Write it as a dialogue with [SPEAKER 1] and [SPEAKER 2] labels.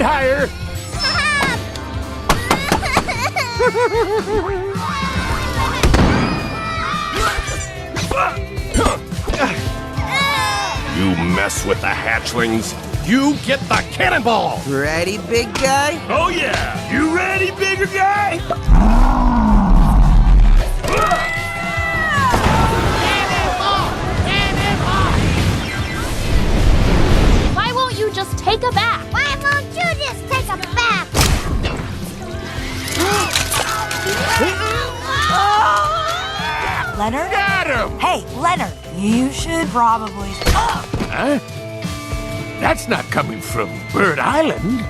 [SPEAKER 1] bit higher. You mess with the hatchlings, you get the cannonball!
[SPEAKER 2] Ready, big guy?
[SPEAKER 1] Oh yeah! You ready, bigger guy?
[SPEAKER 3] Why won't you just take a bath?
[SPEAKER 4] Why won't you just take a bath?
[SPEAKER 5] Leonard?
[SPEAKER 1] Got him!
[SPEAKER 5] Hey, Leonard, you should probably...
[SPEAKER 1] Huh? That's not coming from Bird Island.